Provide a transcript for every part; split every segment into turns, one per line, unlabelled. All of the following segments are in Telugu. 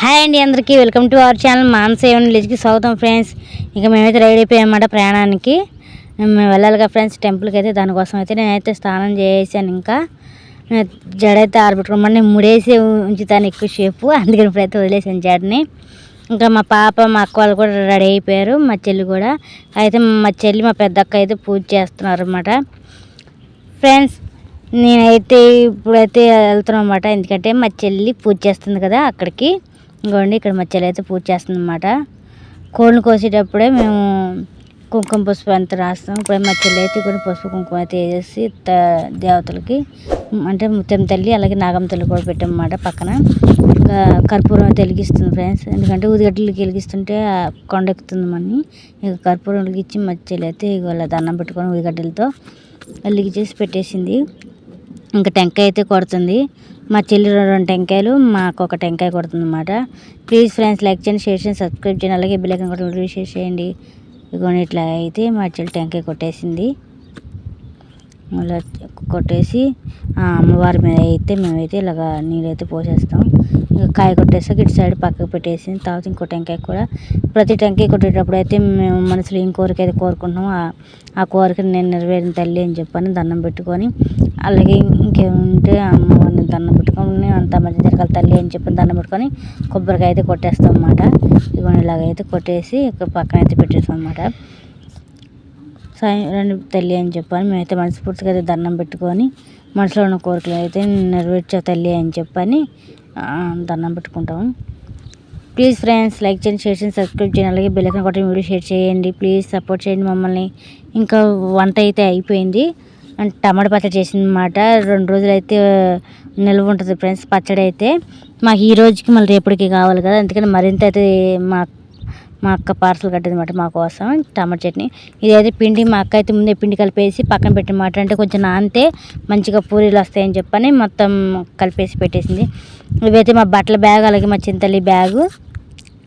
హాయ్ అండి అందరికీ వెల్కమ్ టు అవర్ ఛానల్ మాన్సేవన్ విలేజ్కి స్వాగతం ఫ్రెండ్స్. ఇక మేమైతే రెడీ అయిపోయామన్నమాట ప్రయాణానికి. మేము వెళ్ళాలిగా ఫ్రెండ్స్ టెంపుల్కి అయితే. దానికోసం అయితే నేనైతే స్నానం చేసాను. ఇంకా జడైతే ఆరబెట్టుకోమని ముడేసి ఉంచుతాను ఎక్కువసేపు, అందుకని ఇప్పుడైతే వదిలేసాను జడని. ఇంకా మా పాప మా అక్క వాళ్ళు కూడా రెడీ అయిపోయారు, మా చెల్లి కూడా. అయితే మా చెల్లి మా పెద్దక్క అయితే పూజ చేస్తున్నారు అన్నమాట ఫ్రెండ్స్. నేనైతే ఇప్పుడైతే వెళ్తున్నాను అన్నమాట, ఎందుకంటే మా చెల్లి పూజ చేస్తుంది కదా అక్కడికి. ఇంకోండి ఇక్కడ మా చెల్లి అయితే పూజ చేస్తుంది అన్నమాట. కోళ్ళను కోసేటప్పుడే మేము కుంకుమ పసుపు అంత రాస్తాం. ఇప్పుడే మా చెల్లి అయితే కూడా పసుపు కుంకుమ అయితే వేసేసి దేవతలకి అంటే ముత్యం తల్లి అలాగే నాగమ్మ తల్లి కూడా పెట్టామన్నమాట పక్కన. ఇంకా కర్పూరం వెలిగిస్తుంది ఫ్రెండ్స్, ఎందుకంటే ఉదిగడ్డలకి వెలిగిస్తుంటే కొండ ఎక్కుతుంది మని. ఇక కర్పూరం వెలిగించి మా చెల్లి అయితే ఇవాళ దండం పెట్టుకొని ఉదిగడ్డలతో వెలిగించేసి పెట్టేసింది. ఇంకా టెంకాయ అయితే కొడుతుంది మా చెల్లి. 2 టెంకాయలు, మాకు 1 టెంకాయ కొడుతుంది అన్నమాట. ప్లీజ్ ఫ్రెండ్స్ లైక్ చేయండి, షేర్ చేయండి, సబ్స్క్రైబ్ చేయండి, అలాగే బెల్ ఐకాన్ కూడా షేర్ చేయండి. ఇదిగోండి ఇట్లా అయితే మా చెల్లి టెంకాయ కొట్టేసింది. మళ్ళీ కొట్టేసి అమ్మవారి మీద అయితే మేమైతే ఇలాగ నీళ్ళైతే పోసేస్తాం. ఇంకా కాయ కొట్టేసాక ఇటు సైడ్ పక్కకు పెట్టేసింది. తర్వాత ఇంకో టెంకాయ కూడా. ప్రతి టెంకాయ కొట్టేటప్పుడు అయితే మేము మనసులో ఏం కోరిక అయితే కోరుకుంటున్నాము ఆ కోరిక నేను నెరవేరిన తల్లి అని చెప్పని దండం పెట్టుకొని, అలాగే ఇంకేముంటే అమ్మవారిని దండం పెట్టుకొని అంత మంచి జరగాలి తల్లి అని చెప్పి దండం పెట్టుకొని కొబ్బరికాయ అయితే కొట్టేస్తాం అన్నమాట. ఇదిగోండి ఇలాగైతే కొట్టేసి ఇక్కడ పక్కన అయితే పెట్టేస్తాం అన్నమాట. రండి తల్లి అని చెప్పని మేమైతే మనస్ఫూర్తిగా అయితే దండం పెట్టుకొని మనసులో ఉన్న కోరికలు అయితే నెరవేర్చే తల్లి అని చెప్పని దండం పెట్టుకుంటాము. ప్లీజ్ ఫ్రెండ్స్ లైక్ చేయండి, షేర్ చేయండి, సబ్స్క్రైబ్ చేయండి, అలాగే బెల్ ఐకాన్ కొట్టి వీడియో షేర్ చేయండి. ప్లీజ్ సపోర్ట్ చేయండి మమ్మల్ని. ఇంకా వంట అయితే అయిపోయింది. టమాటా పచ్చడి చేసింది అన్నమాట. 2 రోజులు అయితే నిల్వ ఉంటుంది ఫ్రెండ్స్ పచ్చడి అయితే. మాకు ఈ రోజుకి మళ్ళీ రేపటికి కావాలి కదా, అందుకని మరింత అయితే మా అక్క పార్సల్ కట్టింది అన్నమాట మా కోసం టమాటా చట్నీ. ఇదైతే పిండి మా అక్క అయితే ముందే పిండి కలిపేసి పక్కన పెట్టినమాట. అంటే కొంచెం నానితే మంచిగా పూరీలు వస్తాయని చెప్పని మొత్తం కలిపేసి పెట్టేసింది. ఇవైతే మా బట్టల బ్యాగ్, అలాగే మా చింతలి బ్యాగు,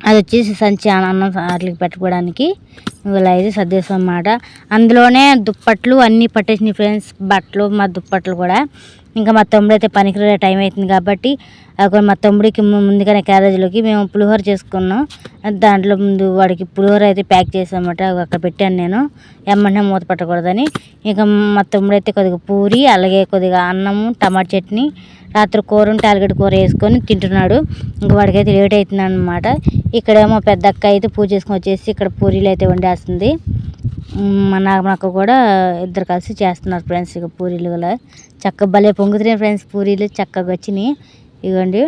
అది వచ్చేసి సంచి అన్నం వాటికి పెట్టుకోవడానికి ఇలా అయితే సర్దేస్తాం అన్నమాట. అందులోనే దుప్పట్లు అన్నీ పట్టేసినాయి ఫ్రెండ్స్, బట్టలు మా దుప్పట్లు కూడా. ఇంకా మా తమ్ముడు అయితే పనికి టైం అవుతుంది కాబట్టి అక్కడ మా తమ్ముడికి ముందుగానే క్యారేజ్లోకి మేము పులిహోర చేసుకున్నాం. దాంట్లో ముందు వాడికి పులిహోర అయితే ప్యాక్ చేసామన్నమాట. అక్కడ పెట్టాను నేను, ఎమ్మనే మూత పట్టకూడదని. ఇంకా మా తమ్ముడు అయితే కొద్దిగా పూరి, అలాగే కొద్దిగా అన్నము, టమాటా చట్నీ, రాత్రి కూర ఉంటే ఆలుగడ్డ కూర వేసుకొని తింటున్నాడు. ఇంకా వాడికైతే లేట్ అవుతుంది అన్నమాట. ఇక్కడేమో పెద్ద అక్క అయితే పూజ చేసుకొని వచ్చేసి ఇక్కడ పూరీలు అయితే వండేస్తుంది. మా నాగమక్క కూడా ఇద్దరు కలిసి చేస్తున్నారు ఫ్రెండ్స్. ఇక పూరీలు కూడా చక్కగా భలే పొంగుతున్నాయి ఫ్రెండ్స్, పూరీలు చక్కగా వచ్చినాయి. ఇవ్వండి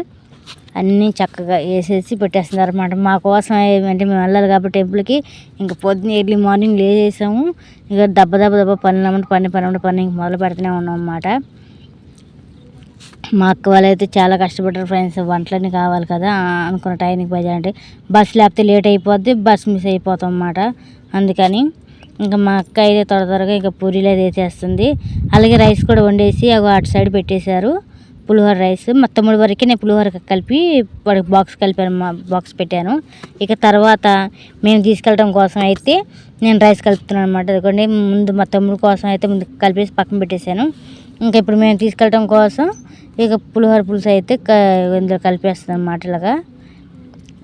అన్నీ చక్కగా వేసేసి పెట్టేస్తున్నారు అన్నమాట మా కోసం. ఏమంటే మేము వెళ్ళాలి కాబట్టి టెంపుల్కి. ఇంకా పొద్దున్న ఎర్లీ మార్నింగ్ లేచేసాము. ఇక దెబ్బ పని మొదలు పెడుతూనే ఉన్నాం అన్నమాట. మా అక్క వాళ్ళు అయితే చాలా కష్టపడ్డారు ఫ్రెండ్స్, వంటలన్నీ కావాలి కదా అనుకున్న టైంకి బయట. అంటే బస్సు లేకపోతే లేట్ అయిపోద్ది, బస్సు మిస్ అయిపోతాం అన్నమాట. అందుకని ఇంకా మా అక్క అయితే త్వరగా ఇంకా పూరీలు అయితే వేసేస్తుంది. అలాగే రైస్ కూడా వండేసి అటు సైడ్ పెట్టేశారు, పులిహోర రైస్. మా తమ్ముడి వరకు నేను పులిహోర కలిపి వాడికి బాక్స్ పెట్టాను. ఇక తర్వాత మేము తీసుకెళ్ళడం కోసం అయితే నేను రైస్ కలుపుతున్నాను అన్నమాట. ఎందుకంటే ముందు మా తమ్ముడి కోసం అయితే ముందు కలిపేసి పక్కన పెట్టేశాను. ఇంకా ఇప్పుడు మేము తీసుకెళ్ళడం కోసం ఇక పులిహోర పులుసు అయితే ఇందులో కలిపేస్తాను అన్నమాట ఇలాగా.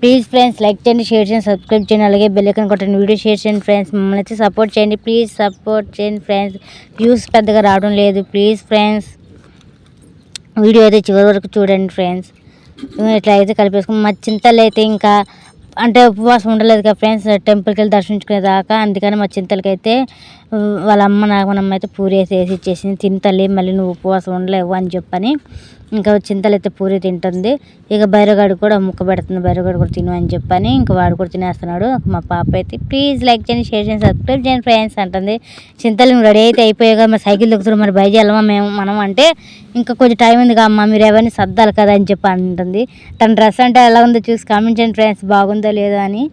ప్లీజ్ ఫ్రెండ్స్ లైక్ చేయండి, షేర్ చేయండి, సబ్స్క్రైబ్ చేయండి, అలాగే బెల్ ఐకాన్ కొట్టండి, వీడియో షేర్ చేయండి ఫ్రెండ్స్. మమ్మల్ని అయితే సపోర్ట్ చేయండి, ప్లీజ్ సపోర్ట్ చేయండి ఫ్రెండ్స్. వ్యూస్ పెద్దగా రావడం లేదు, ప్లీజ్ ఫ్రెండ్స్ వీడియో అయితే చివరి వరకు చూడండి ఫ్రెండ్స్. ఇట్లా అయితే కలిపేసుకుని మా చింతలు అయితే ఇంకా అంటే ఉపవాసం ఉండలేదు కదా ఫ్రెండ్స్ టెంపుల్కి వెళ్ళి దర్శించుకునేదాకా. అందుకని మా చింతలకైతే వాళ్ళ అమ్మ నాగమనమ్మ అయితే పూరి వేసి ఇచ్చేసింది. తింటలే మళ్ళీ నువ్వు ఉపవాసం ఉండలేవు అని చెప్పని. ఇంకా చింతలు అయితే పూరి తింటుంది. ఇక బైరగాడు కూడా ముక్క పెడుతుంది, బైరగాడు కూడా తిను అని చెప్పని ఇంకా వాడు కూడా తినేస్తున్నాడు. మా పాప అయితే ప్లీజ్ లైక్ చేయండి, షేర్ చేయండి, సబ్స్క్రైబ్ చేయండి ఫ్రెండ్స్ అంటుంది. చింతలు నువ్వు రెడీ అయితే అయిపోయాక మరి సైకిల్ దొక్కుతున్నాం, మరి బయట వెళ్ళమా మనం అంటే ఇంకా కొంచెం టైం ఉంది అమ్మ, మీరు ఎవరిని సర్దాలి కదా అని చెప్పి అంటుంది. తన డ్రెస్ అంటే ఎలా ఉందో చూసి కామెంట్ చేయండి ఫ్రెండ్స్, బాగుందో లేదో అని.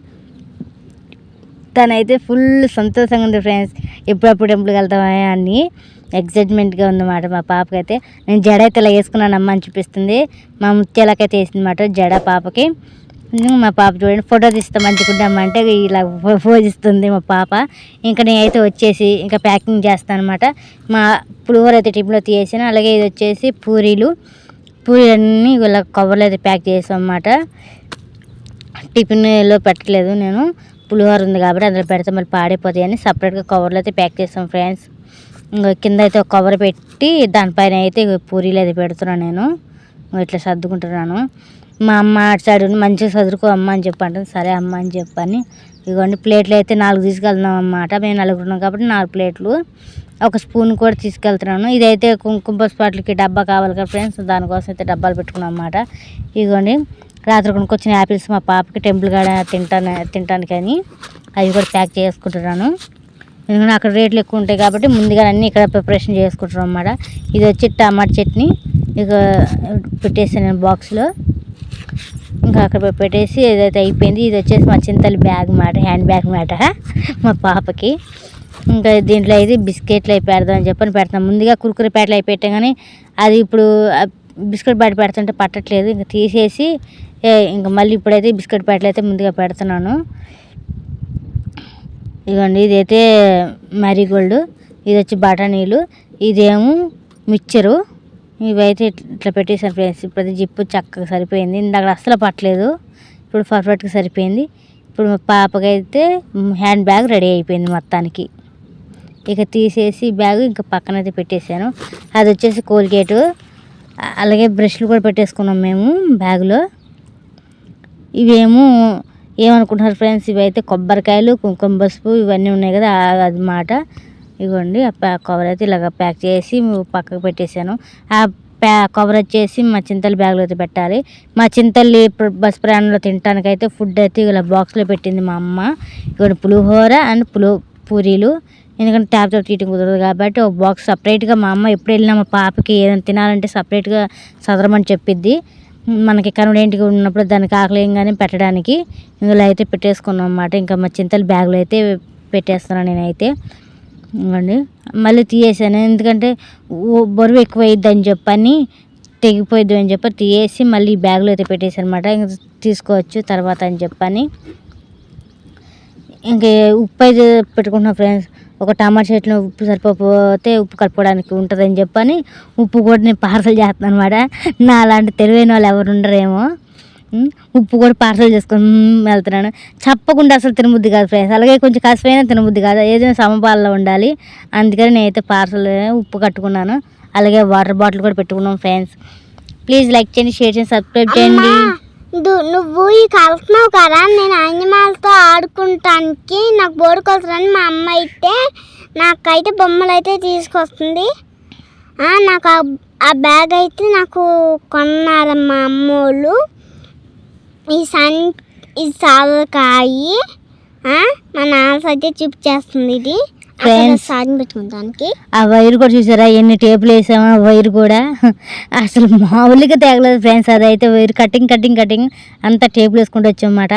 తనైతే ఫుల్ సంతోషంగా ఉంది ఫ్రెండ్స్, ఎప్పుడప్పుడు టెంపుల్కి వెళ్తామా అని ఎగ్జైట్మెంట్గా ఉందన్నమాట. మా పాపకైతే నేను జడ అయితే ఇలా వేసుకున్నానమ్మ అని చూపిస్తుంది. మా ముత్యాలకైతే వేసింది అన్నమాట జడ పాపకి. మా పాప చూడండి ఫోటో తీస్తాం మంచుకుంటామా అంటే ఇలా పోజిస్తుంది మా పాప. ఇంకా నేనైతే వచ్చేసి ఇంకా ప్యాకింగ్ చేస్తాను అనమాట. మా పులిహోర అయితే టిఫిన్లో తీసేసాను. అలాగే ఇది వచ్చేసి పూరీలన్నీ ఇలా కవర్లో అయితే ప్యాక్ చేసాం అన్నమాట. టిఫిన్లో పెట్టలేదు నేను, పులిహోర ఉంది కాబట్టి అందులో పెడితే మళ్ళీ పాడైపోతాయి అని సపరేట్గా కవర్లో అయితే ప్యాక్ చేస్తాం ఫ్రెండ్స్. ఇంకా కింద అయితే ఒక కవర్ పెట్టి దానిపైన అయితే పూరీలు అయితే పెడుతున్నాను నేను, ఇట్లా సర్దుకుంటున్నాను. మా అమ్మ అటు సైడ్ మంచిగా సదురుకో అమ్మ అని చెప్పి అంటుంది. సరే అమ్మ అని చెప్పని ఇదిగోండి ప్లేట్లు అయితే 4 తీసుకెళ్తున్నాం అన్నమాట. మేము 4 ఉన్నాం కాబట్టి 4 ప్లేట్లు, ఒక స్పూన్ కూడా తీసుకెళ్తున్నాను. ఇదైతే కుంకుమ పసుపు వాటికి డబ్బా కావాలి కదా ఫ్రెండ్స్, దానికోసం అయితే డబ్బాలు పెట్టుకున్నాం అన్నమాట. ఇదిగోండి రాత్రి కొనుక్కొచ్చిన యాపిల్స్ మా పాపకి టెంపుల్ కాడ తింటానికని అవి కూడా ప్యాక్ చేసుకుంటున్నాను. ఎందుకంటే అక్కడ రేట్లు ఎక్కువ ఉంటాయి కాబట్టి ముందుగా అన్నీ ఇక్కడ ప్రిపరేషన్ చేసుకుంటున్నాం అన్నమాట. ఇది వచ్చి టమాటా చట్నీ ఇక పెట్టేసాను నేను బాక్స్లో, ఇంకా అక్కడ పెట్టేసి ఏదైతే అయిపోయింది. ఇది వచ్చేసి మా చింతలు బ్యాగ్ మాట, హ్యాండ్ బ్యాగ్ మాట మా పాపకి. ఇంకా దీంట్లో అయితే బిస్కెట్లు అవి పెడదామని చెప్పని పెడతాం. ముందుగా కుర్కురే ప్యాకెట్లు అవి పెట్టాం కానీ అది ఇప్పుడు బిస్కెట్ ప్యాకెట్ పెడుతుంటే పట్టట్లేదు, ఇంకా తీసేసి ఇంకా మళ్ళీ ఇప్పుడైతే బిస్కెట్ ప్యాకెట్లు అయితే ముందుగా పెడుతున్నాను. ఇదిగోండి ఇదైతే మ్యారీగోల్డ్, ఇది వచ్చి బఠానీలు, ఇదేమో మిక్చరు. ఇవైతే ఇట్లా పెట్టేసాను ఫ్రెండ్స్. ఇప్పుడైతే జిప్పు చక్కగా సరిపోయింది, ఇందాక అస్సలు పట్టలేదు, ఇప్పుడు పర్ఫెక్ట్గా సరిపోయింది. ఇప్పుడు మా పాపకైతే హ్యాండ్ బ్యాగ్ రెడీ అయిపోయింది మొత్తానికి. ఇక తీసేసి బ్యాగ్ ఇంకా పక్కనైతే పెట్టేశాను. అది వచ్చేసి కోల్గేటు, అలాగే బ్రష్లు కూడా పెట్టేసుకున్నాం మేము బ్యాగ్లో. ఇవేమో ఏమనుకుంటున్నారు ఫ్రెండ్స్, ఇవైతే కొబ్బరికాయలు, కుంకుమ పసుపు ఇవన్నీ ఉన్నాయి కదా అది మాట. ఇవ్వండి ఆ కవర్ అయితే ఇలాగ ప్యాక్ చేసి పక్కకు పెట్టేశాను. ఆ కవర్ వచ్చేసి మా చింతల బ్యాగ్లో అయితే పెట్టాలి. మా చింతల్లి బస్ ప్రయాణంలో తినడానికైతే ఫుడ్ అయితే ఇలా బాక్స్లో పెట్టింది మా అమ్మ. ఇక్కడ పులిహోర అండ్ పూరీలు, ఎందుకంటే ట్యాబ్తో తీయటం కుదరదు కాబట్టి ఒక బాక్స్ సపరేట్గా మా అమ్మ ఎప్పుడు వెళ్ళినా మా పాపకి ఏదైనా తినాలంటే సపరేట్గా సదరమని చెప్పిద్ది. మనకి కన్వీనియంట్గా ఉన్నప్పుడు దానికి ఆకలియంగానే పెట్టడానికి ఇందులో అయితే పెట్టేసుకున్నాం అన్నమాట. ఇంకా మా చింతల బ్యాగ్లో అయితే పెట్టేస్తున్నాను నేనైతే. ఇవ్వండి మళ్ళీ తీయేసాను, ఎందుకంటే బరువు ఎక్కువ అయ్యిద్ది అని చెప్పని, తెగిపోయిద్ది అని చెప్పి తీయేసి మళ్ళీ బ్యాగ్లో అయితే పెట్టేసాను అనమాట. ఇంకా తీసుకోవచ్చు తర్వాత అని చెప్పని. ఇంకా ఉప్పు అయితే పెట్టుకుంటున్నాం ఫ్రెండ్స్. ఒక టమాటా చెట్లు ఉప్పు సరిపోతే ఉప్పు కలుపుకోవడానికి ఉంటుందని చెప్పని ఉప్పు కూడా నేను పార్సల్ చేస్తున్నాను అనమాట. నా అలాంటి తెలివైన వాళ్ళు ఎవరు ఉండరేమో, ఉప్పు కూడా పార్సల్ చేసుకొని వెళ్తున్నాను. చెప్పకుండా అసలు తినబుద్ధి కాదు ఫ్రెండ్స్, అలాగే కొంచెం కష్టమైనా తినబుద్ధి కాదు, ఏదైనా సమపాలలో ఉండాలి. అందుకని నేనైతే పార్సల్ ఉప్పు కట్టుకున్నాను, అలాగే వాటర్ బాటిల్ కూడా పెట్టుకున్నాం ఫ్రెండ్స్. ప్లీజ్ లైక్ చేయండి, షేర్ చేయండి, సబ్స్క్రైబ్ చేయండి.
నువ్వు ఈ కలుపుతున్నావు కదా, నేను అనిమాలతో ఆడుకుంటానికి నాకు బోర్డు కొలుతుందని మా అమ్మ అయితే నాకైతే బొమ్మలు అయితే తీసుకొస్తుంది. నాకు ఆ బ్యాగ్ అయితే నాకు కొన్నారు మా అమ్మోళ్ళు. ఈ సాలకాయి మా నాన్న అయితే చూపించేస్తుంది. ఇది పెట్టుకుంటానికి
ఆ వైర్ కూడా చూసారా, ఎన్ని టేపులు వేసామో. ఆ వైర్ కూడా అసలు మామూలుగా తేగలేదు ఫ్రెండ్స్, అదైతే వైర్ కటింగ్ అంతా టేపులు వేసుకుంటూ వచ్చామన్నమాట.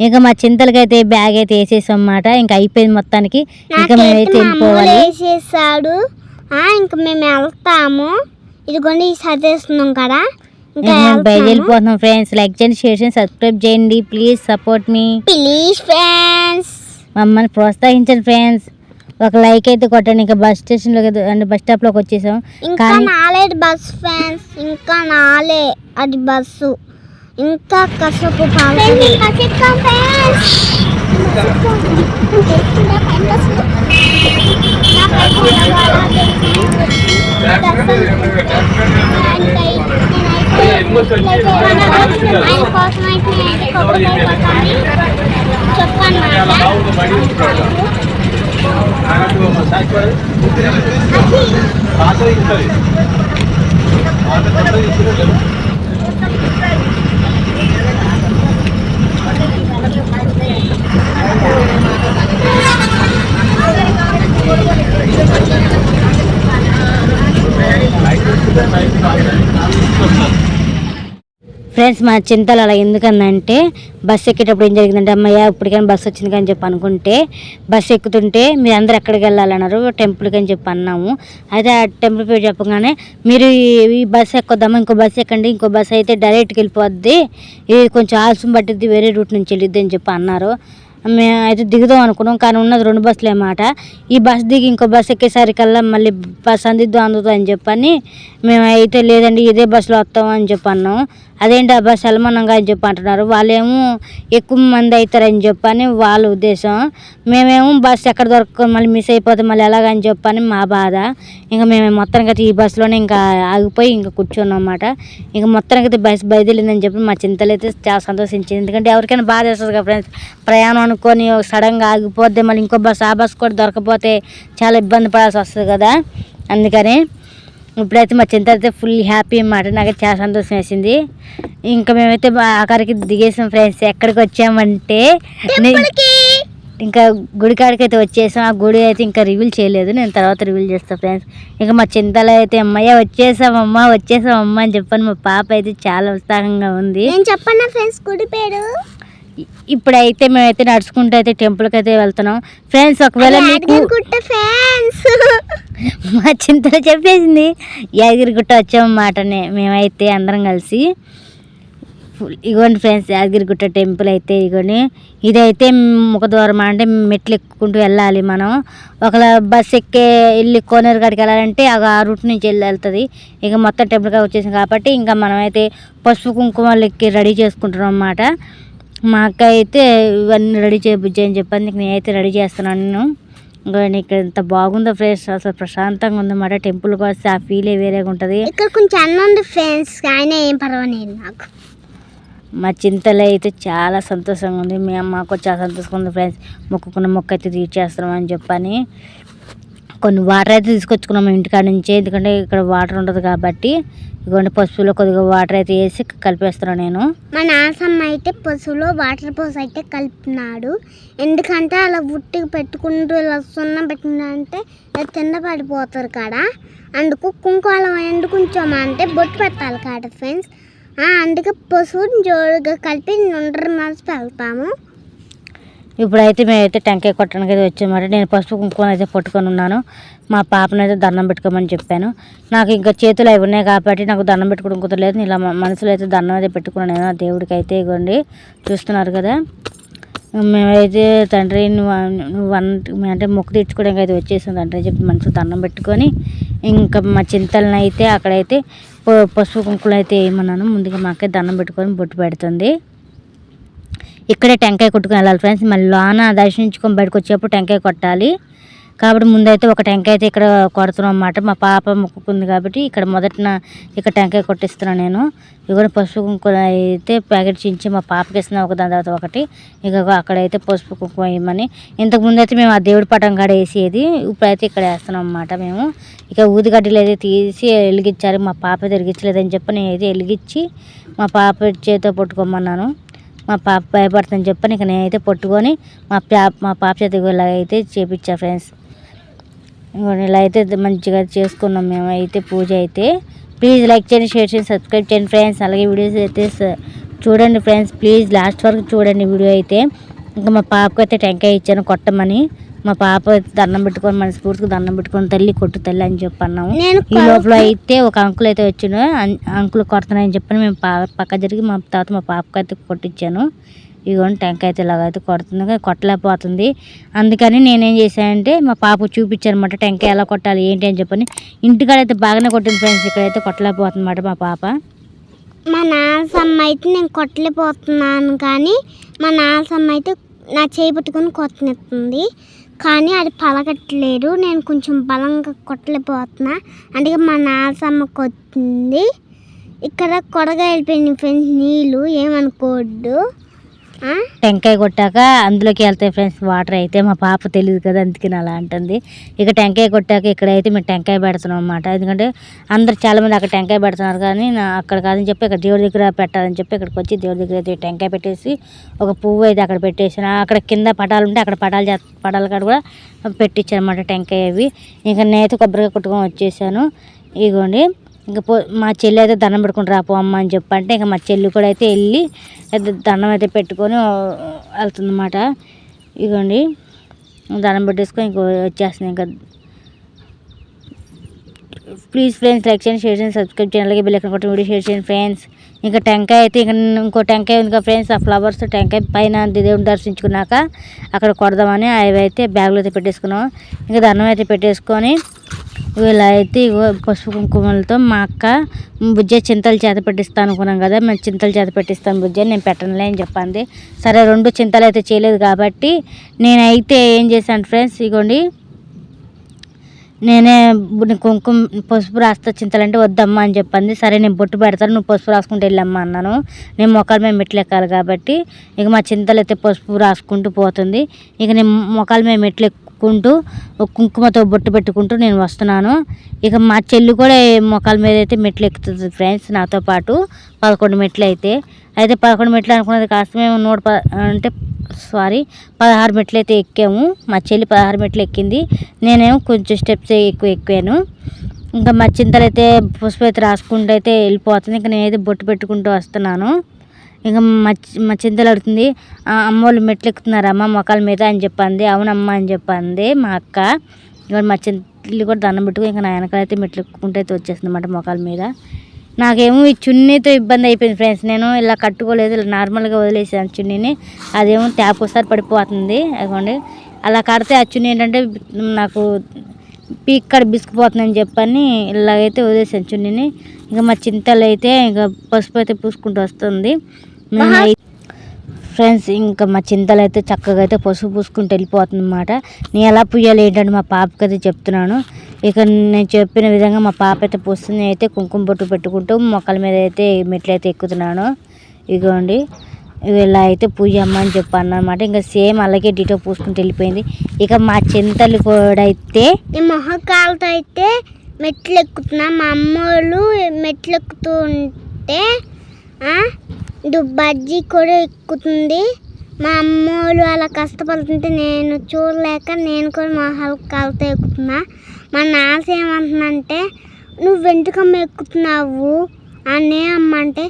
ఇంకా మా చింతలకైతే బ్యాగ్ అయితే వేసేసాం అన్నమాట. ఇంకా అయిపోయింది మొత్తానికి, ఇంకా మేమైతే వెళ్ళిపోవాలి.
వేసేసాడు, ఇంకా మేము వెళ్తాము. ఇదిగోండి సర్దేస్తున్నాం కదా,
వెళ్ళిపోతున్నాం ఫ్రెండ్స్. లైక్ చేయండి, షేర్ చేయండి, సబ్స్క్రైబ్ చేయండి. Please support me
please friends,
మమ్మల్ని ప్రోత్సహించండి ఫ్రెండ్స్. ఒక లైక్ అయితే కొట్టండి. ఇంకా బస్ స్టేషన్లో అంటే బస్ స్టాప్లోకి వచ్చేసాం.
ఇంకా నాలేదు బస్ ఫ్రెండ్స్, ఇంకా నాలే అది బస్సు, ఇంకా కసపు
ఫ్రెండ్స్ మా చింతలు అలా ఎందుకందంటే బస్సు ఎక్కేటప్పుడు ఏం జరిగిందంటే, అమ్మయ్య ఇప్పటికైనా బస్సు వచ్చింది కానీ చెప్పి అనుకుంటే బస్సు ఎక్కుతుంటే మీరు అందరు ఎక్కడికి వెళ్ళాలన్నారు, టెంపుల్కి అని చెప్పి అన్నాము. అయితే ఆ టెంపుల్ పేరు చెప్పగానే మీరు ఈ బస్సు ఎక్కొద్దామా, ఇంకో బస్సు ఎక్కండి, ఇంకో బస్సు అయితే డైరెక్ట్కి వెళ్ళిపోద్ది, ఇది కొంచెం ఆలస్యం పట్టిద్ది, వేరే రూట్ నుంచి వెళ్ళిద్ది అని చెప్పి అన్నారు. మేము అయితే దిగుదాం అనుకున్నాం, కానీ ఉన్నది 2 బస్సులు అన్నమాట. ఈ బస్సు దిగి ఇంకో బస్సు ఎక్కేసరికల్లా మళ్ళీ బస్సు అందుద్దాం అని చెప్పని మేము అయితే లేదండి ఇదే బస్సులో వస్తాం అని చెప్పి అన్నాం. అదేంటి అబ్బా సల్మానంగా అని చెప్పి అంటున్నారు. వాళ్ళేమో ఎక్కువ మంది అవుతారని చెప్పని వాళ్ళ ఉద్దేశం. మేమేమో బస్సు ఎక్కడ దొరకకుండా మళ్ళీ మిస్ అయిపోతే మళ్ళీ ఎలాగని చెప్పని మా బాధ. ఇంకా మేము మొత్తానికి అయితే ఈ బస్సులోనే ఇంకా ఆగిపోయి ఇంకా కూర్చున్నాం అన్నమాట. ఇంకా మొత్తానికి అయితే బస్సు బయలుదేరిందని చెప్పి మా చింతలు అయితే చాలా సంతోషించింది. ఎందుకంటే ఎవరికైనా బాధ వేస్తుంది కదా ఫ్రెండ్స్, ప్రయాణం అనుకొని సడన్గా ఆగిపోతే మళ్ళీ ఇంకో బస్సు ఆ బస్సు కూడా దొరకపోతే చాలా ఇబ్బంది పడాల్సి వస్తుంది కదా. అందుకని ఇప్పుడైతే మా చింత అయితే ఫుల్ హ్యాపీ అన్నమాట. నాకు చాలా సంతోషం వేసింది. ఇంకా మేమైతే ఆఖరికి దిగేసాం ఫ్రెండ్స్. ఎక్కడికి వచ్చామంటే ఇంకా గుడి కాడికి అయితే వచ్చేసాం. ఆ గుడి అయితే ఇంకా రివీల్ చేయలేదు, నేను తర్వాత రివీల్ చేస్తాను ఫ్రెండ్స్. ఇంకా మా చింతలో అయితే అమ్మయ్య వచ్చేసామమ్మా అని చెప్పాను. మా పాప అయితే చాలా ఉత్సాహంగా ఉంది.
నేను చెప్పండి ఫ్రెండ్స్ గుడి పేరు.
ఇప్పుడైతే మేమైతే నడుచుకుంటూ అయితే టెంపుల్కి అయితే వెళ్తున్నాం ఫ్రెండ్స్. ఒకవేళ మీకు మా చింతలో చెప్పేసింది యాదగిరిగుట్ట వచ్చామన్నమాట. మేమైతే అందరం కలిసి ఇగోండి ఫ్రెండ్స్, యాదగిరిగుట్ట టెంపుల్ అయితే ఇగోండి. ఇదైతే ముఖద్వారం అంటే మెట్లు ఎక్కుకుంటూ వెళ్ళాలి మనం. ఒకవేళ బస్ ఎక్కే వెళ్ళి కోనేరు కాడికి వెళ్ళాలంటే ఆ రూట్ నుంచి వెళ్తుంది. ఇక మొత్తం టెంపుల్గా వచ్చేసింది కాబట్టి ఇంకా మనమైతే పసుపు కుంకుమలకి రెడీ చేసుకుంటున్నాం అన్నమాట. మా అక్క అయితే ఇవన్నీ రెడీ చేయబుజ్జి అని చెప్పి నేనైతే రెడీ చేస్తున్నాను. ఇంకా ఇక్కడ ఎంత బాగుందో ఫ్రెండ్స్, అసలు ప్రశాంతంగా ఉందన్నమాట. టెంపుల్కి వస్తే ఆ ఫీలే వేరేగా ఉంటుంది.
ఇక్కడ కొంచెం అన్నం ఉంది ఫ్రెండ్స్, ఆయన ఏం పర్వాలేదు నాకు.
మా చింతలో అయితే చాలా సంతోషంగా ఉంది. మీ అమ్మకు చాలా సంతోషంగా ఉంది ఫ్రెండ్స్. మొక్కుకున్న మొక్క అయితే తీర్చేస్తున్నాం అని చెప్పని కొన్ని వాటర్ అయితే తీసుకొచ్చుకున్నాము ఇంటికాడ నుంచి. ఎందుకంటే ఇక్కడ వాటర్ ఉండదు కాబట్టి ఇదిగోండి పసుపులో కొద్దిగా వాటర్ అయితే వేసి కలిపేస్తున్నాను నేను.
మా నాసమ్మ అయితే పసుపులో వాటర్ పోసి అయితే కలిపినాడు. ఎందుకంటే అలా ఉట్టికి పెట్టుకుంటూ ఇలా సున్నం పెట్టుకుంటే కింద పడిపోతారు కాడ. అందుకు కుంకుమ అలా ఎండుకుంటామంటే బొట్టు పెట్టాలి కాడ ఫ్రెండ్స్. అందుకే పసుపు జోరుగా కలిపి నుండ్ర మనసు పెడతాము.
ఇప్పుడైతే మేమైతే టెంకాయ కొట్టడానికి అయితే వచ్చామన్నమాట. నేను పసుపు కుంకుమ అయితే పట్టుకొని ఉన్నాను. మా పాపనైతే దండం పెట్టుకోమని చెప్పాను. నాకు ఇంకా చేతులు అవి ఉన్నాయి కాబట్టి నాకు దండం పెట్టుకోవడం కుదరలేదు. ఇలా మనసులో అయితే దండం అయితే పెట్టుకున్నాను నేను దేవుడికి అయితే. ఇవ్వండి చూస్తున్నారు కదా, మేమైతే తండ్రి నువ్వు అంటే మొక్కు తీర్చుకోవడానికి అయితే వచ్చేసాం తండ్రి చెప్పి మనసు దండం పెట్టుకొని ఇంకా మా చింతలను అయితే అక్కడైతే పసుపు కుంకుమలు అయితే వేయమన్నాను. ముందుగా మా అక్క దండం పెట్టుకొని బొట్టు పెడుతుంది. ఇక్కడే టెంకాయ కొట్టుకుని వెళ్ళాలి ఫ్రెండ్స్. మళ్ళీ లోన దర్శించుకొని బయటకు వచ్చేప్పుడు టెంకాయ కొట్టాలి కాబట్టి ముందైతే ఒక టెంకాయ అయితే ఇక్కడ కొడుతున్నాం అన్నమాట. మా పాప మొక్కుకుంది కాబట్టి ఇక్కడ మొదటిన ఇక్కడ టెంకాయ కొట్టిస్తున్నాను నేను. ఇక పసుపు కుంకుమ అయితే ప్యాకెట్ చించి మా పాపకి ఇస్తున్నాం ఒక దాని తర్వాత ఒకటి. ఇక అక్కడైతే పసుపు కుంకుమ వేయమని ఇంతకుముందు అయితే మేము ఆ దేవుడి పటం కాడ వేసేది, ఇప్పుడైతే ఇక్కడ వేస్తున్నాం అన్నమాట మేము. ఇక ఊదిగడ్డలు అయితే తీసి వెలిగించారు. మా పాప వెలిగించలేదని చెప్పి నేను అయితే వెలిగించి మా పాప చేతితో పట్టుకోమన్నాను. మా పాప భయపడుతుందని చెప్పని ఇక నేనైతే పట్టుకొని మా పాప చేతికి ఇలాగైతే చేపించా ఫ్రెండ్స్. ఇలా అయితే మంచిగా చేసుకున్నాం మేము అయితే పూజ అయితే. ప్లీజ్ లైక్ చేయండి, షేర్ చేయండి, సబ్స్క్రైబ్ చేయండి ఫ్రెండ్స్. అలాగే వీడియోస్ అయితే చూడండి ఫ్రెండ్స్, ప్లీజ్ లాస్ట్ వరకు చూడండి వీడియో అయితే. ఇంకా మా పాపకు అయితే టెంకాయ ఇచ్చాను కొట్టమని. మా పాప దండం పెట్టుకొని మనస్ఫూర్తిగా దండం పెట్టుకొని తల్లి కొట్టు తల్లి అని చెప్పి అన్నాము. ఈ లోపల అయితే ఒక అంకుల్ అయితే వచ్చిండు. అంకుల్ కొడుతున్నాయని చెప్పని మేము పక్క జరిగి మా తర్వాత మా పాపకు అయితే కొట్టించాను. ఇదిగోండి టెంకాయ అయితే ఇలాగైతే కొడుతుంది, కొట్టలేకపోతుంది. అందుకని నేనేం చేశానంటే మా పాపకు చూపించాను అనమాట టెంకాయ ఎలా కొట్టాలి ఏంటి అని చెప్పని. ఇంటికాడైతే బాగానే కొట్టింది ఫ్రెండ్స్, ఇక్కడైతే కొట్టలేకపోతుంది అనమాట మా పాప.
మా నాన్నసమ్మ అయితే నేను కొట్టలేకపోతున్నాను కానీ మా నాన్నసమ్మ అయితే నా చేయి పట్టుకొని కొట్టనిస్తుంది. కానీ అది పలకట్లేదు, నేను కొంచెం బలంగా కొట్టలేకపోతున్నా. అందుకే మా నాన్నసమ్మ కొట్టింది. ఇక్కడ కొడగా వెళ్ళిపోయింది ఫ్రెండ్స్ నీళ్ళు, ఏమనుకోవద్దు.
టెంకాయ కొట్టాక అందులోకి వెళ్తాయి ఫ్రెండ్స్ వాటర్ అయితే. మా పాప తెలియదు కదా అందుకని అలా అంటుంది. ఇక టెంకాయ కొట్టాక ఇక్కడైతే మేము టెంకాయ పెడుతున్నాం అన్నమాట. ఎందుకంటే అందరు చాలామంది అక్కడ టెంకాయ పెడుతున్నారు కానీ అక్కడ కాదని చెప్పి ఇక్కడ దేవుడి దగ్గర పెట్టాలని చెప్పి ఇక్కడికి వచ్చి దేవుడి దగ్గర అయితే టెంకాయ పెట్టేసి ఒక పువ్వు అయితే అక్కడ పెట్టేసాను. అక్కడ కింద పటాలు ఉంటే అక్కడ పటాల కాడ కూడా పెట్టించాను అన్నమాట టెంకాయ అవి. ఇంకా నేనైతే కొబ్బరికాయ కొట్టుకొని వచ్చేసాను. ఇగోండి ఇంకా మా చెల్లి అయితే దండం పెట్టుకుని రాపో అమ్మ అని చెప్పంటే ఇంకా మా చెల్లి కూడా అయితే వెళ్ళి దండం అయితే పెట్టుకొని వెళ్తుందన్నమాట. ఇదిగోండి దండం పెట్టేసుకొని ఇంకో వచ్చేస్తుంది. ఇంకా ప్లీజ్ ఫ్రెండ్స్ లైక్ చేయండి, షేర్ చేయండి, సబ్స్క్రైబ్ చేయండి, అలాగే బెల్ ఐకాన్ కొట్టి వీడియో షేర్ చేయండి ఫ్రెండ్స్. ఇంకా టెంకాయ అయితే ఇంకా ఇంకో టెంకాయ ఉంది కదా ఫ్రెండ్స్, ఆ ఫ్లవర్స్ టెంకాయ పైన దేవుని దర్శించుకున్నాక అక్కడ కొడదామని అవి అయితే బ్యాగ్లో అయితే పెట్టేసుకున్నాం. ఇంకా దండం అయితే పెట్టేసుకొని ఇలా అయితే ఇగో పసుపు కుంకుమలతో మా అక్క బుజ్జ చింతలు చేత పెట్టిస్తాను అనుకున్నాం కదా, మేము చింతలు చేత పెట్టిస్తాను బుజ్జ, నేను పెట్టనులే అని చెప్పింది. సరే 2 చింతలు అయితే చేయలేదు కాబట్టి నేనైతే ఏం చేశాను ఫ్రెండ్స్, ఇగోండి నేనే కుంకుమ పసుపు రాస్తా చింతలంటే వద్దమ్మా అని చెప్పింది. సరే నేను బొట్టు పెడతాను, నువ్వు పసుపు రాసుకుంటూ వెళ్ళమ్మా అన్నాను. నేను మొక్కల మీద మెట్లు ఎక్కాలి కాబట్టి ఇక మా చింతలు అయితే పసుపు రాసుకుంటూ పోతుంది. ఇక నేను మొక్కల మీద మెట్లు ఎక్కుంటూ కుంకుమతో బొట్టు పెట్టుకుంటూ నేను వస్తున్నాను. ఇక మా చెల్లి కూడా మొక్కల మీద అయితే మెట్లు ఎక్కుతుంది ఫ్రెండ్స్ నాతో పాటు. 11 మెట్లు అయితే 11 మెట్లు అనుకున్నది కాస్త మేము 16 మెట్లు అయితే ఎక్కాము. మా చెల్లి 16 మెట్లు ఎక్కింది, నేనేమో కొంచెం స్టెప్స్ ఎక్కాను. ఇంకా మా చింతలు అయితే పసుపు అయితే రాసుకుంటూ అయితే వెళ్ళిపోతుంది. ఇంకా నేనైతే బొట్టు పెట్టుకుంటూ వస్తున్నాను. ఇంకా మా చింతలు అడుగుతుంది, అమ్మోళ్ళు మెట్లు ఎక్కుతున్నారమ్మ మొక్కల మీద అని చెప్పింది. అవునమ్మ అని చెప్పింది మా అక్క. ఇంకా మా చెల్లి కూడా దండం పెట్టుకుని ఇంకా నా వెనకాలైతే మెట్లు ఎక్కుకుంటూ అయితే వచ్చేస్తుంది అన్నమాట మొక్కల మీద. నాకేమో ఈ చున్నీతో ఇబ్బంది అయిపోయింది ఫ్రెండ్స్, నేను ఇలా కట్టుకోలేదు, ఇలా నార్మల్గా వదిలేసాను చున్నీని. అదేమో ట్యాప్ ఒకసారి పడిపోతుంది. అదిగోండి అలా కడితే ఆ చున్నీ ఏంటంటే నాకు పీక్కడ బిసుకుపోతుందని చెప్పని ఇలాగైతే వదిలేసాను చున్నీని. ఇంకా మా చింతలు అయితే ఇంకా పసుపు అయితే పూసుకుంటూ వస్తుంది ఫ్రెండ్స్. ఇంకా మా చింతలు అయితే చక్కగా అయితే పసుపు పూసుకుంటూ వెళ్ళిపోతుంది అన్నమాట. నేను ఎలా పూయాలి ఏంటంటే మా పాపకి అయితే చెప్తున్నాను. ఇక నేను చెప్పిన విధంగా మా పాప అయితే పూస్తుంది, అయితే కుంకుమ బొట్టు పెట్టుకుంటూ మొక్కల మీద అయితే మెట్లు అయితే ఎక్కుతున్నాను. ఇగోండి ఇలా అయితే పూజమ్మ అని చెప్పాను అనమాట. ఇంకా సేమ్ అలాగే డిటో పూసుకుంటూ వెళ్ళిపోయింది. ఇక మా చింతలు కూడా అయితే
మొహకాలతో అయితే మెట్లు ఎక్కుతున్నా, మా అమ్మోళ్ళు మెట్లు ఎక్కుతూ ఉంటే బజ్జీ కూడా ఎక్కుతుంది. మా అమ్మోళ్ళు అలా కష్టపడుతుంటే నేను చూడలేక నేను కూడా మొహకాలతో ఎక్కుతున్నా. మా నాన్న ఏమంటుందంటే నువ్వు వెంటుకమ్మ ఎక్కుతున్నావు అనే అమ్మ అంటే,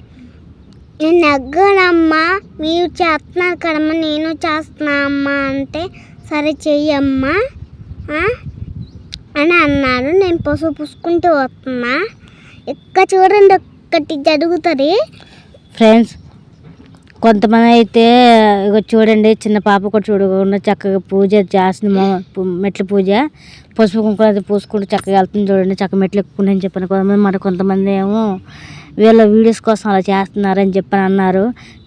నేను ఎగ్గనమ్మా మీరు చేస్తున్నారు కదమ్మా నేను చేస్తున్నా అమ్మా అంటే, సరే చెయ్యమ్మా అని అన్నారు. నేను పసుపు పూసుకుంటూ వస్తున్నా. ఇక్కడ చూడండి ఒక్కటి జరుగుతుంది
ఫ్రెండ్స్. కొంతమంది అయితే ఇక చూడండి చిన్న పాప కూడా చూడకుండా చక్కగా పూజ చేస్తుంది, మెట్ల పూజ పసుపు కుంకుమ అయితే పూసుకుంటూ చక్కగా వెళ్తుంది చూడండి, చక్కగా మెట్లు ఎక్కుండి అని చెప్పాను. కొంతమంది ఏమో వీళ్ళ వీడియోస్ కోసం అలా చేస్తున్నారని చెప్పని అన్నారు.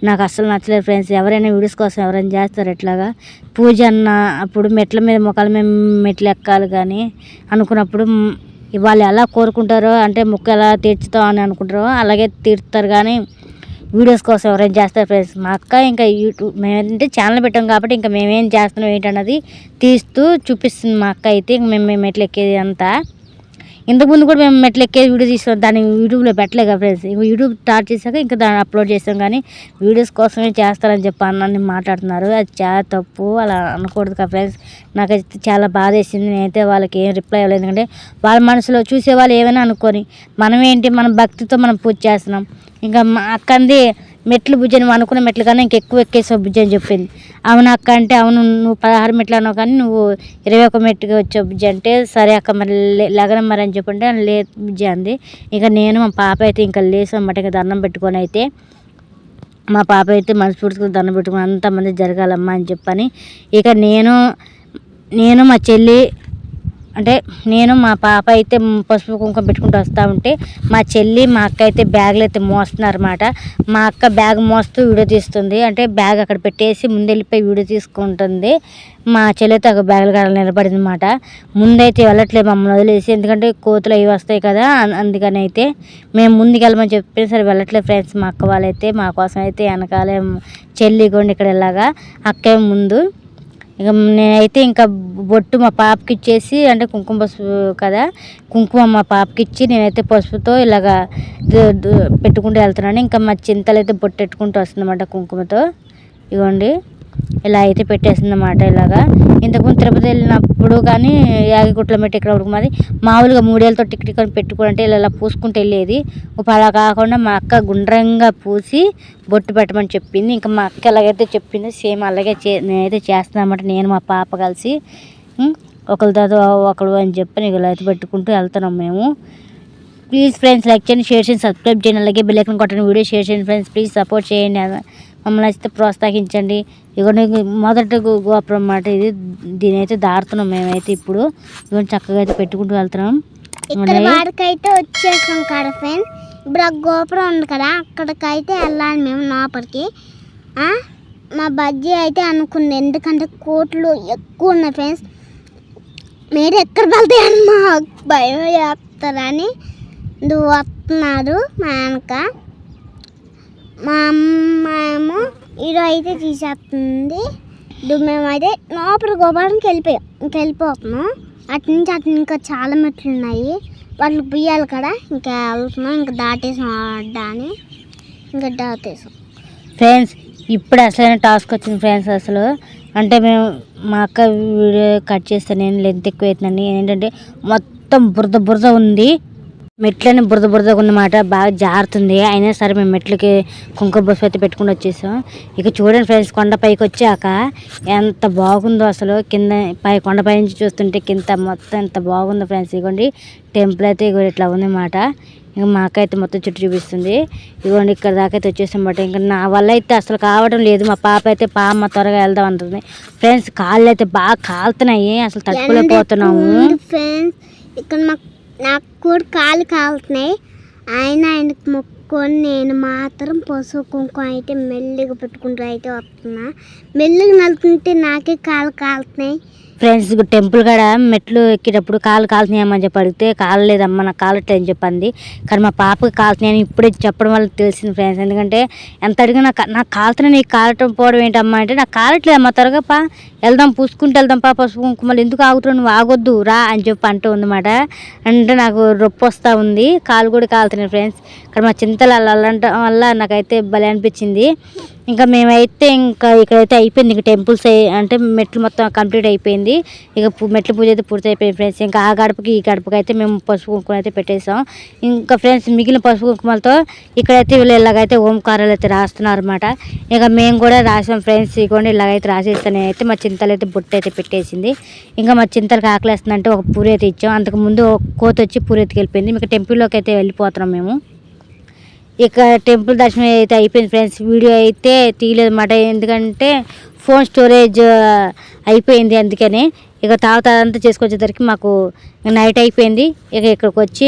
నాకు అసలు నచ్చలేదు ఫ్రెండ్స్. ఎవరైనా వీడియోస్ కోసం ఎవరైనా చేస్తారు ఇట్లాగా పూజ అన్న అప్పుడు మెట్ల మీద మొక్కల మీద మెట్లు ఎక్కాలి కానీ అనుకున్నప్పుడు వాళ్ళు ఎలా కోరుకుంటారో అంటే మొక్క ఎలా తీర్చుతాం అని అనుకుంటారో అలాగే తీర్చుతారు కానీ వీడియోస్ కోసం ఎవరైనా చేస్తారు ఫ్రెండ్స్. మా అక్క ఇంకా యూట్యూబ్ మేమంటే ఛానల్ పెట్టాం కాబట్టి ఇంకా మేమేం చేస్తున్నాం ఏంటన్నది తీస్తూ చూపిస్తుంది మా అక్క అయితే. ఇంక మేము మెట్లు ఎక్కేది అంతా ఇంతకుముందు కూడా మేము మెట్లు ఎక్కేది వీడియో తీస్తాం, దాన్ని యూట్యూబ్లో పెట్టలే కదా ఫ్రెండ్స్. యూట్యూబ్ స్టార్ట్ చేశాక ఇంకా దాన్ని అప్లోడ్ చేస్తాం కానీ వీడియోస్ కోసమే చేస్తారని చెప్పి అన్నీ మాట్లాడుతున్నారు. అది చాలా తప్పు, అలా అనకూడదు కదా ఫ్రెండ్స్. నాకైతే చాలా బాధ వేసింది. నేనైతే వాళ్ళకి ఏం రిప్లై ఇవ్వలేదు, ఎందుకంటే వాళ్ళ మనసులో చూసే వాళ్ళు ఏమైనా అనుకొని మనం ఏంటి మన భక్తితో మనం పూజ చేస్తున్నాం. ఇంకా మా అక్కంది మెట్లు బుజ్జి నువ్వు అనుకున్న మెట్లు కన్నా ఇంకెక్కువ ఎక్కేసావు బుజ్జి అని చెప్పింది. అవును అక్క అంటే, అవును నువ్వు 16 మెట్లు అన్నావు కానీ నువ్వు 21 మెట్టుగా వచ్చావు బుజ్జి అంటే, సరే అక్క మరి లగనం మరి అని చెప్పంటే లే బుజ్జి అంది. ఇక నేను మా పాప అయితే ఇంకా లేసాం అన్నమాట. ఇక దండం పెట్టుకొని అయితే మా పాప అయితే మనస్ఫూర్తిగా దండం పెట్టుకుని అంతమంది జరగాలమ్మా అని చెప్పని ఇక నేను మా చెల్లి అంటే నేను మా పాప అయితే పసుపు కుంకుమ పెట్టుకుంటూ వస్తూ ఉంటే మా చెల్లి మా అక్క అయితే బ్యాగులు అయితే మోస్తున్నారు అన్నమాట. మా అక్క బ్యాగ్ మోస్తూ వీడియో తీస్తుంది, అంటే బ్యాగ్ అక్కడ పెట్టేసి ముందెళ్ళిపోయి వీడియో తీసుకుంటుంది. మా చెల్లి అయితే ఒక బ్యాగులు కాడ నిలబడింది అన్నమాట. ముందైతే వెళ్ళట్లేదు మమ్మల్ని వదిలేసి, ఎందుకంటే కోతులు అవి వస్తాయి కదా అందుకని అయితే మేము ముందుకు వెళ్ళమని చెప్పిన సరే వెళ్ళట్లేదు ఫ్రెండ్స్. మా అక్క వాళ్ళైతే మా కోసం అయితే వెనకాలే చెల్లి కొండి ఇక్కడ ఇలాగా అక్కే ముందు. ఇక నేనైతే ఇంకా బొట్టు మా పాపకి ఇచ్చేసి, అంటే కుంకుమ పసుపు కదా కుంకుమ మా పాపకి ఇచ్చి నేనైతే పసుపుతో ఇలాగా పెట్టుకుంటూ వెళ్తున్నాను. ఇంకా మా చింతలు అయితే బొట్టు పెట్టుకుంటూ వస్తుందన్నమాట కుంకుమతో. ఇవ్వండి ఇలా అయితే పెట్టేస్తుంది అన్నమాట. ఇలాగా ఇంతకుముందు తిరుపతి వెళ్ళినప్పుడు కానీ యాగిగుట్ల మెట్టు ఎక్కడ మాది మామూలుగా 3 ఏళ్ళతో టికెట్ కొని పెట్టుకుంటే ఇలా పూసుకుంటూ వెళ్ళేది. అలా కాకుండా మా అక్క గుండ్రంగా పూసి బొట్టు పెట్టమని చెప్పింది. ఇంకా మా అక్క ఎలాగైతే చెప్పిందో సేమ్ అలాగే నేనైతే చేస్తున్నాను అన్నమాట. నేను మా పాప కలిసి ఒకరి తర్వాత ఒకరు అని చెప్పి ఇలా అయితే పెట్టుకుంటూ వెళ్తున్నాం మేము. ప్లీజ్ ఫ్రెండ్స్ లైక్ చేయండి, షేర్ చేయండి, సబ్స్క్రైబ్ చేయండి, అలాగే బెల్ ఐకాన్ కొట్టండి, వీడియో షేర్ చేయండి ఫ్రెండ్స్. ప్లీజ్ సపోర్ట్ చేయండి, మమ్మల్ని అయితే ప్రోత్సహించండి. ఇవన్నీ మొదటి గోపురం అన్నమాట ఇది. దీని అయితే దారుతున్నాం మేమైతే ఇప్పుడు. ఇవన్నీ చక్కగా అయితే పెట్టుకుంటూ వెళ్తున్నాం.
ఇక్కడ వాడికైతే వచ్చేసాం కదా ఫ్రెండ్స్. ఇప్పుడు ఆ గోపురం ఉంది కదా, అక్కడికైతే వెళ్ళాలి మేము లోపలికి. మా బజ్జీ అయితే అనుకుంది, ఎందుకంటే కోట్లు ఎక్కువ ఉన్నాయి ఫ్రెండ్స్. మీరు ఎక్కడ వెళ్తాయని మా భయం చేస్తారని వస్తున్నారు మా వెనక. మా అమ్మ ఏమో హీరో అయితే తీసేస్తుంది. మేమైతే లోపల గోపురానికి వెళ్ళిపోతున్నాం. అటు నుంచి ఇంకా చాలా మెట్లు ఉన్నాయి, వాళ్ళు బియ్యాలి కదా. ఇంకా వెళ్తున్నాం, ఇంకా దాటేసాం అని ఇంకా దాటేసాం
ఫ్రెండ్స్. ఇప్పుడు అసలైన టాస్క్ వచ్చింది ఫ్రెండ్స్. అసలు అంటే మేము మా అక్క వీడియో కట్ చేస్తే నేను లెంత్ ఎక్కువ అవుతుందని ఏంటంటే మొత్తం బురద ఉంది, మెట్లని బురదగా ఉన్నమాట, బాగా జారుతుంది. అయినా సరే మేము మెట్లకి కుంకుమ బొస్సు అయితే పెట్టుకుని వచ్చేసాం. ఇక చూడండి ఫ్రెండ్స్, కొండపైకి వచ్చాక ఎంత బాగుందో అసలు. కింద కొండపై నుంచి చూస్తుంటే కింద మొత్తం ఎంత బాగుందో ఫ్రెండ్స్. ఇదిగోండి టెంపుల్ అయితే ఇట్లా ఉందన్నమాట. ఇంకా మా అక్క అయితే మొత్తం చుట్టూ చూపిస్తుంది. ఇదిగోండి ఇక్కడ దాకా అయితే వచ్చేసామన్నమాట. ఇంకా నా వల్ల అయితే అసలు కావడం లేదు. మా పాప అయితే అమ్మ త్వరగా వెళ్దాం అంటుంది ఫ్రెండ్స్. కాళ్ళు అయితే బాగా కాలుతున్నాయి, అసలు తట్టుకోలేకపోతున్నాము
ఫ్రెండ్స్. ఇక్కడ నాకు కూడా కాళ్ళు కాలుతున్నాయి. ఆయనకు మొక్కుకొని నేను మాత్రం పసుపు కుంకుమ అయితే మెల్లిగా పెట్టుకుంటూ అయితే వస్తున్నా. మెల్లిగా నలుతుంటే నాకే కాళ్ళు కాలుతున్నాయి
ఫ్రెండ్స్. టెంపుల్ కాడ మెట్లు ఎక్కేటప్పుడు కాళ్ళు కాలుతున్నాయమ్మని చెప్పి అడిగితే కాలలేదమ్మా నాకు కాలట్లేదు అని చెప్పింది. కానీ మా పాపకి కాలుతున్నాయని ఇప్పుడే చెప్పడం వల్ల తెలిసింది ఫ్రెండ్స్. ఎందుకంటే ఎంత అడిగినా నాకు కాలుతున్నాయి, నీకు కాలటం పోవడం ఏంటమ్మా అంటే నాకు కాలట్లేదు అమ్మ, త్వరగా వెళ్దాం పూసుకుంటూ వెళ్దాం పసుపు కుంకుమలు ఎందుకు ఆగుతున్నావు, నువ్వు ఆగొద్దు రా అని చెప్పి అంటూ ఉందన్నమాట. అంటే నాకు రొప్పి వస్తూ ఉంది, కాలు కూడా కాలుతున్నాయి ఫ్రెండ్స్. ఇక్కడ మా చింతలు అల్లంటం వల్ల నాకైతే భలే అనిపించింది. ఇంకా మేమైతే ఇక్కడైతే అయిపోయింది. ఇంకా టెంపుల్స్ అంటే మెట్లు మొత్తం కంప్లీట్ అయిపోయింది. ఇక మెట్ల పూజ అయితే పూర్తి అయిపోయింది ఫ్రెండ్స్. ఇంకా ఆ గడపకి ఈ గడపకి అయితే మేము పసుపు కుంకుమ అయితే పెట్టేసాం. ఇంకా ఫ్రెండ్స్ మిగిలిన పసుపు కుంకుమలతో ఇక్కడైతే వీళ్ళు ఇలాగైతే ఓంకారాలు అయితే రాస్తున్నారు అనమాట. ఇక మేము కూడా రాసాం ఫ్రెండ్స్. ఇదిగోండి ఇలాగైతే రాసేస్తాను. అయితే మా చింతలు అయితే బొట్టు అయితే పెట్టేసింది. ఇంకా మా చింతలకు ఆకలేస్తుందంటే ఒక పూరి అయితే ఇచ్చాం. అంతకుముందు ఒక కోత వచ్చి పూరి ఎత్తుకు వెళ్ళిపోయింది. మీకు టెంపుల్లోకి అయితే వెళ్ళిపోతున్నాం మేము. ఇక టెంపుల్ దర్శనం అయితే అయిపోయింది ఫ్రెండ్స్. వీడియో అయితే తీయలేదు అన్నమాట, ఎందుకంటే ఫోన్ స్టోరేజ్ అయిపోయింది. అందుకని ఇక అంతా చేసుకొచ్చేసరికి మాకు నైట్ అయిపోయింది. ఇక ఇక్కడికి వచ్చి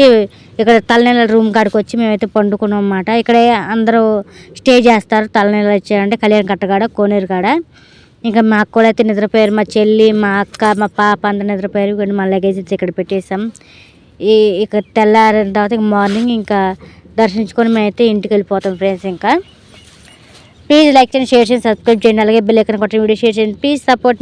ఇక్కడ తలనీళ్ళ రూమ్ కాడికి వచ్చి మేమైతే పండుకున్నాం అన్నమాట. ఇక్కడే అందరూ స్టే చేస్తారు. తలనీళ్ళు వచ్చారంటే కళ్యాణ కట్టగాడ కోనేరు కాడ. ఇంకా మా అక్క కూడా అయితే నిద్రపోయారు, మా చెల్లి మా అక్క మా పాప అందరు నిద్రపోయారు. కానీ మా లగేజ్ ఇక్కడ పెట్టేసాం. ఇక తెల్లారిన తర్వాత ఇక మార్నింగ్ ఇంకా దర్శించుకొని మేమైతే ఇంటికి వెళ్ళిపోతాం ఫ్రెండ్స్. ఇంకా ప్లీజ్ లైక్ చేయండి, షేర్ చేయండి, సబ్స్క్రైబ్ చేయండి, అలాగే బెల్ ఐకాన్ కొట్టండి, వీడియో షేర్ చేయండి. Please support.